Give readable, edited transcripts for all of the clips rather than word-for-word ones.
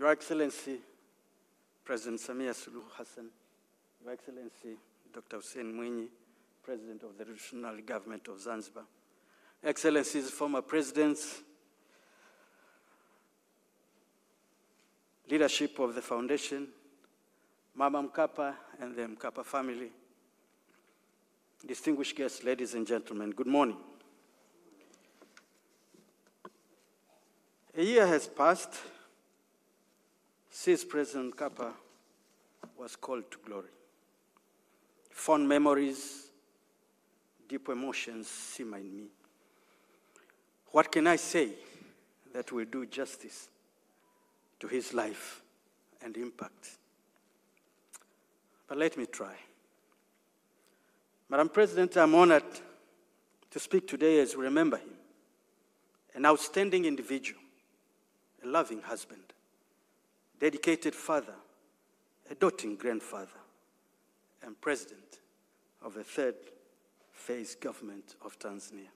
Your Excellency, President Samia Suluhu Hassan, Your Excellency, Dr. Hussein Mwinyi, President of the Regional Government of Zanzibar, Excellencies, former presidents, leadership of the foundation, Mama Mkapa and the Mkapa family, distinguished guests, ladies and gentlemen, good morning. A year has passed since President Mkapa was called to glory. Fond memories, deep emotions simmer in me. What can I say that will do justice to his life and impact? But let me try. Madam President, I'm honored to speak today as we remember him, an outstanding individual, a loving husband, dedicated father, a doting grandfather, and president of the third phase government of Tanzania.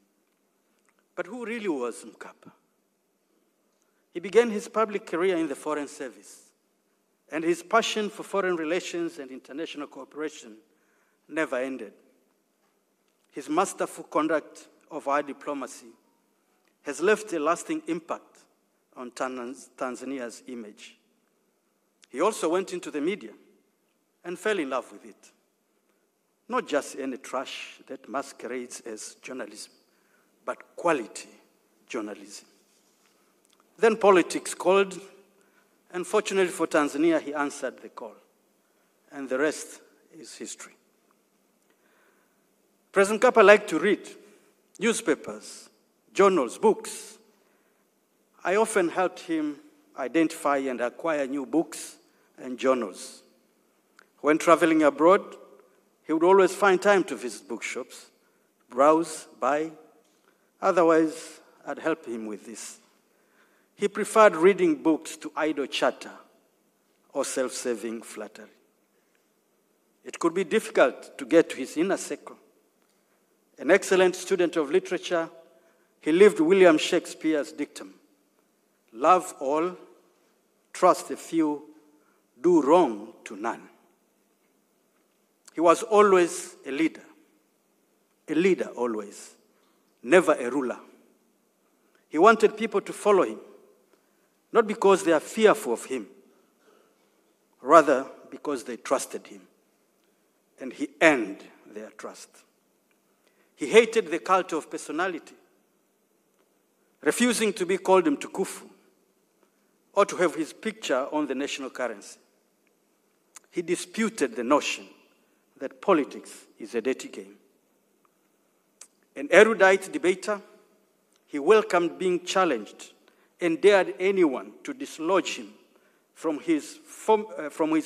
But who really was Mkapa? He began his public career in the Foreign Service, and his passion for foreign relations and international cooperation never ended. His masterful conduct of our diplomacy has left a lasting impact on Tanzania's image. He also went into the media and fell in love with it. Not just any trash that masquerades as journalism, but quality journalism. Then politics called, and fortunately for Tanzania, he answered the call. And the rest is history. President Mkapa liked to read newspapers, journals, books. I often helped him identify and acquire new books and journals. When traveling abroad, he would always find time to visit bookshops, browse, buy. Otherwise, I'd help him with this. He preferred reading books to idle chatter or self-serving flattery. It could be difficult to get to his inner circle. An excellent student of literature, he lived William Shakespeare's dictum: love all, trust a few, do wrong to none. He was always a leader always, never a ruler. He wanted people to follow him, not because they are fearful of him, rather because they trusted him, and he earned their trust. He hated the cult of personality, refusing to be called Mtukufu or to have his picture on the national currency. He disputed the notion that politics is a dirty game. An erudite debater, he welcomed being challenged and dared anyone to dislodge him from his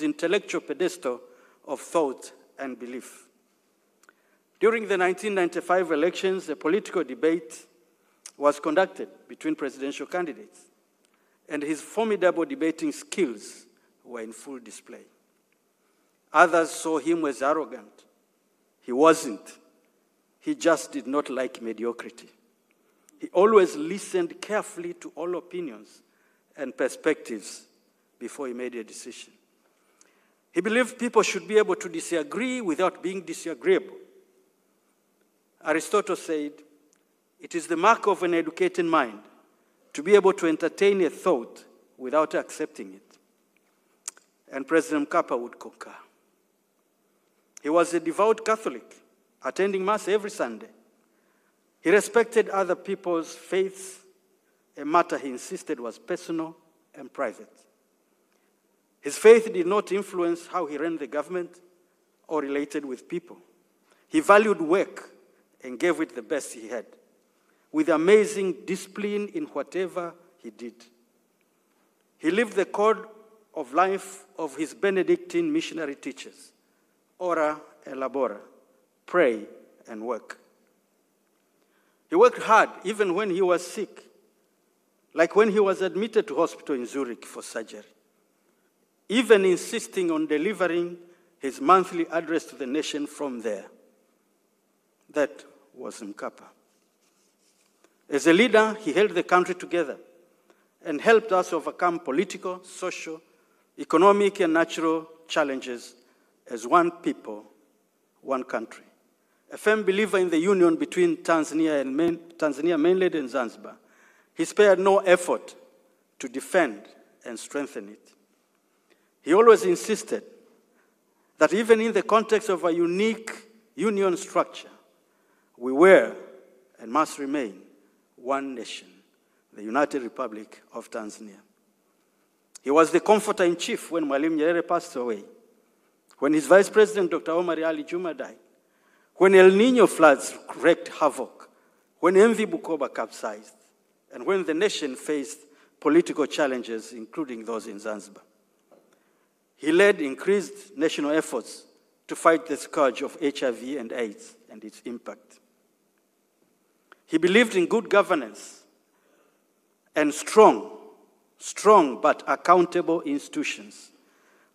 intellectual pedestal of thought and belief. During the 1995 elections, a political debate was conducted between presidential candidates, and his formidable debating skills were in full display. Others saw him as arrogant. He wasn't. He just did not like mediocrity. He always listened carefully to all opinions and perspectives before he made a decision. He believed people should be able to disagree without being disagreeable. Aristotle said, it is the mark of an educated mind to be able to entertain a thought without accepting it. And President Mkapa would concur. He was a devout Catholic, attending Mass every Sunday. He respected other people's faiths, a matter he insisted was personal and private. His faith did not influence how he ran the government or related with people. He valued work and gave it the best he had, with amazing discipline in whatever he did. He lived the code of life of his Benedictine missionary teachers: ora et labora, pray and work. He worked hard even when he was sick, like when he was admitted to hospital in Zurich for surgery, even insisting on delivering his monthly address to the nation from there. That was Mkapa. As a leader, he held the country together and helped us overcome political, social, economic, and natural challenges as one people, one country. A firm believer in the union between Tanzania mainland and Zanzibar, he spared no effort to defend and strengthen it. He always insisted that even in the context of a unique union structure, we were and must remain one nation, the United Republic of Tanzania. He was the comforter-in-chief when Mwalimu Nyerere passed away, when his vice president, Dr. Omar Ali Juma, died, when El Nino floods wreaked havoc, when MV Bukoba capsized, and when the nation faced political challenges, including those in Zanzibar. He led increased national efforts to fight the scourge of HIV and AIDS and its impact. He believed in good governance and strong but accountable institutions,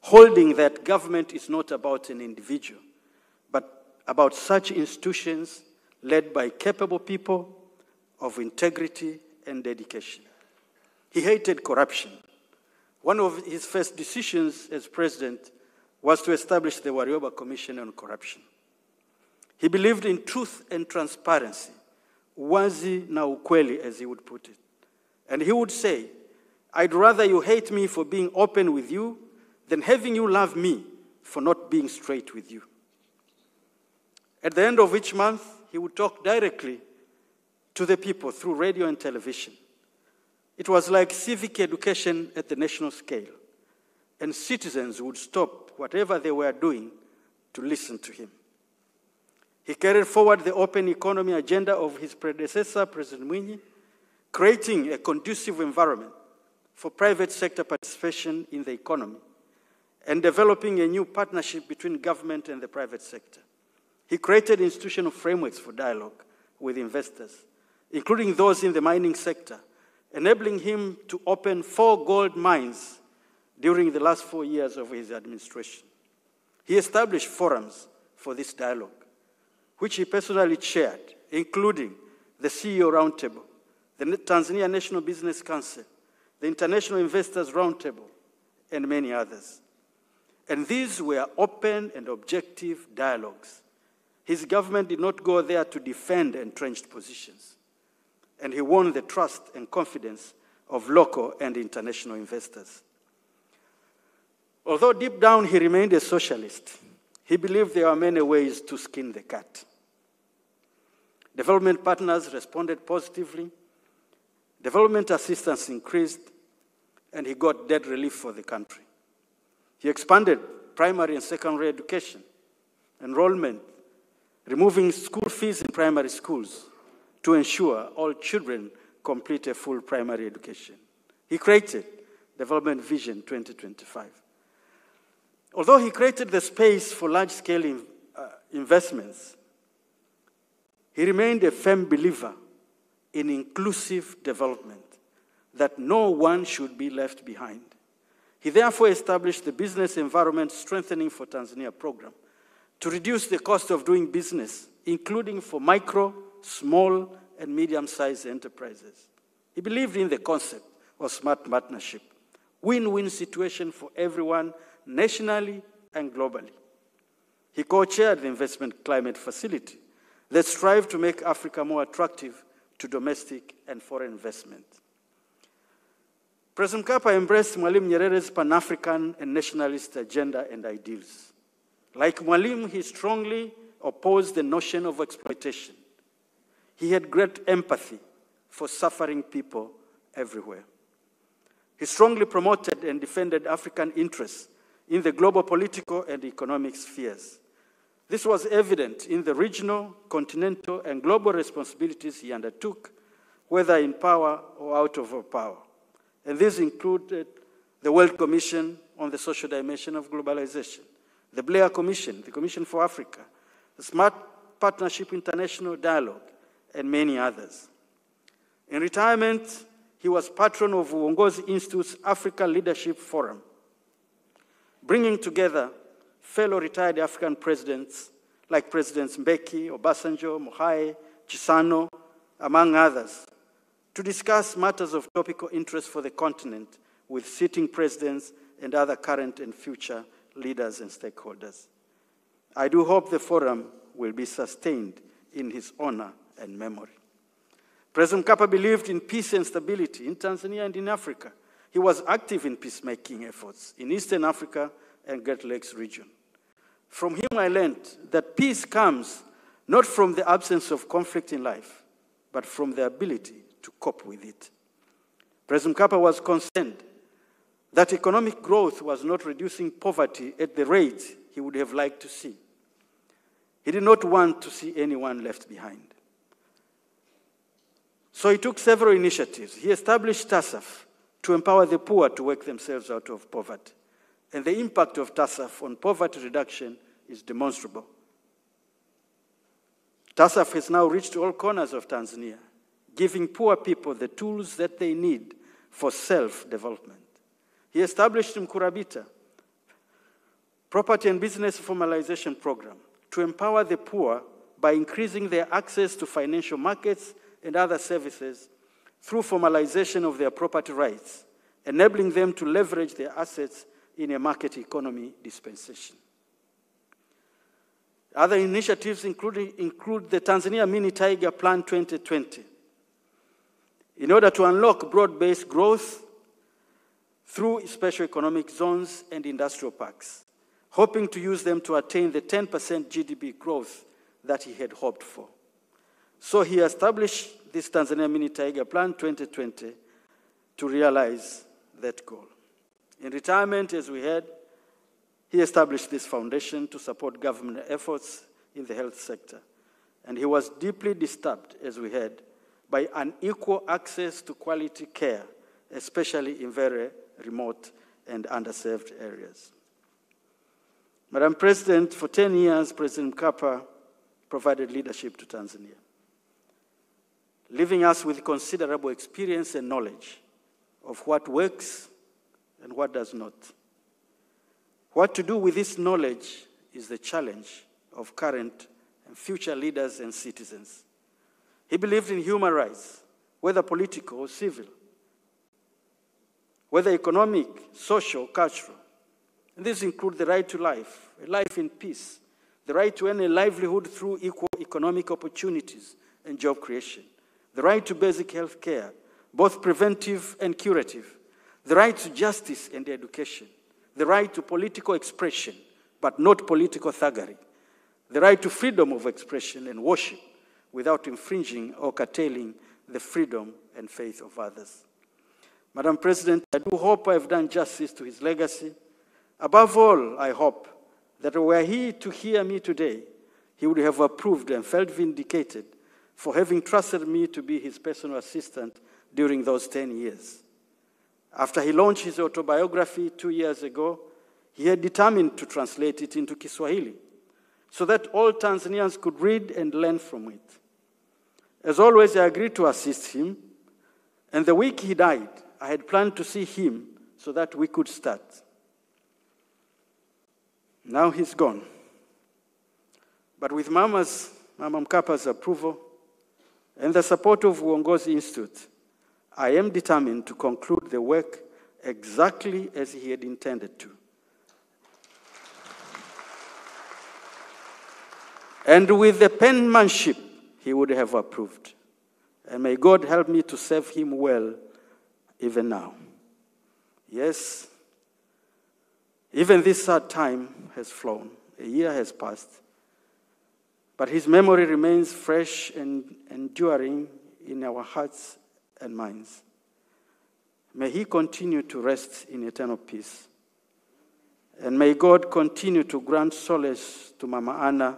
holding that government is not about an individual, but about such institutions led by capable people of integrity and dedication. He hated corruption. One of his first decisions as president was to establish the Warioba Commission on Corruption. He believed in truth and transparency, wazi na ukweli, as he would put it. And he would say, I'd rather you hate me for being open with you than having you love me for not being straight with you. At the end of each month, he would talk directly to the people through radio and television. It was like civic education at the national scale, and citizens would stop whatever they were doing to listen to him. He carried forward the open economy agenda of his predecessor, President Mwinyi, creating a conducive environment for private sector participation in the economy and developing a new partnership between government and the private sector. He created institutional frameworks for dialogue with investors, including those in the mining sector, enabling him to open 4 gold mines during the last 4 years of his administration. He established forums for this dialogue, which he personally chaired, including the CEO Roundtable, the Tanzania National Business Council, the International Investors Roundtable, and many others. And these were open and objective dialogues. His government did not go there to defend entrenched positions, and he won the trust and confidence of local and international investors. Although deep down he remained a socialist, he believed there are many ways to skin the cat. Development partners responded positively, development assistance increased, and he got debt relief for the country. He expanded primary and secondary education, enrollment, removing school fees in primary schools to ensure all children complete a full primary education. He created Development Vision 2025. Although he created the space for large-scale investments, he remained a firm believer in inclusive development, that no one should be left behind. He therefore established the Business Environment Strengthening for Tanzania program to reduce the cost of doing business, including for micro, small, and medium-sized enterprises. He believed in the concept of smart partnership, win-win situation for everyone, nationally and globally. He co-chaired the Investment Climate Facility that strived to make Africa more attractive to domestic and foreign investment. President Mkapa embraced Mwalimu Nyerere's Pan-African and nationalist agenda and ideals. Like Mwalimu, he strongly opposed the notion of exploitation. He had great empathy for suffering people everywhere. He strongly promoted and defended African interests in the global political and economic spheres. This was evident in the regional, continental, and global responsibilities he undertook, whether in power or out of power. And these included the World Commission on the Social Dimension of Globalization, the Blair Commission, the Commission for Africa, the Smart Partnership International Dialogue, and many others. In retirement, he was patron of Uongozi Institute's Africa Leadership Forum, bringing together fellow retired African presidents like Presidents Mbeki, Obasanjo, Mohae, Chisano, among others, to discuss matters of topical interest for the continent with sitting presidents and other current and future leaders and stakeholders. I do hope the forum will be sustained in his honor and memory. President Mkapa believed in peace and stability in Tanzania and in Africa. He was active in peacemaking efforts in Eastern Africa and Great Lakes region. From him I learned that peace comes not from the absence of conflict in life, but from the ability to cope with it. President Mkapa was concerned that economic growth was not reducing poverty at the rate he would have liked to see. He did not want to see anyone left behind. So he took several initiatives. He established TASAF to empower the poor to work themselves out of poverty. And the impact of TASAF on poverty reduction is demonstrable. TASAF has now reached all corners of Tanzania, giving poor people the tools that they need for self-development. He established Mkurabita, Property and Business Formalization Program, to empower the poor by increasing their access to financial markets and other services through formalization of their property rights, enabling them to leverage their assets in a market economy dispensation. Other initiatives include the Tanzania Mini Tiger Plan 2020, in order to unlock broad-based growth through special economic zones and industrial parks, hoping to use them to attain the 10% GDP growth that he had hoped for. So he established this Tanzania Mini Tiger Plan 2020 to realize that goal. In retirement, as we heard, he established this foundation to support government efforts in the health sector. And he was deeply disturbed, as we heard, by unequal access to quality care, especially in very remote and underserved areas. Madam President, for 10 years, President Mkapa provided leadership to Tanzania, leaving us with considerable experience and knowledge of what works and what does not. What to do with this knowledge is the challenge of current and future leaders and citizens. He believed in human rights, whether political or civil, whether economic, social, cultural. And these include the right to life, a life in peace, the right to earn a livelihood through equal economic opportunities and job creation, the right to basic health care, both preventive and curative, the right to justice and education, the right to political expression, but not political thuggery, the right to freedom of expression and worship without infringing or curtailing the freedom and faith of others. Madam President, I do hope I have done justice to his legacy. Above all, I hope that were he to hear me today, he would have approved and felt vindicated for having trusted me to be his personal assistant during those 10 years. After he launched his autobiography 2 years ago, he had determined to translate it into Kiswahili so that all Tanzanians could read and learn from it. As always, I agreed to assist him, and the week he died, I had planned to see him so that we could start. Now he's gone. But with Mama Mkapa's approval and the support of Uongozi Institute, I am determined to conclude the work exactly as he had intended to. And with the penmanship he would have approved. And may God help me to serve him well even now. Yes, even this sad time has flown. A year has passed. But his memory remains fresh and enduring in our hearts and minds. May he continue to rest in eternal peace. And may God continue to grant solace to Mama Anna,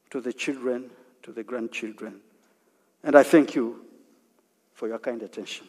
to the children, to the grandchildren. And I thank you for your kind attention.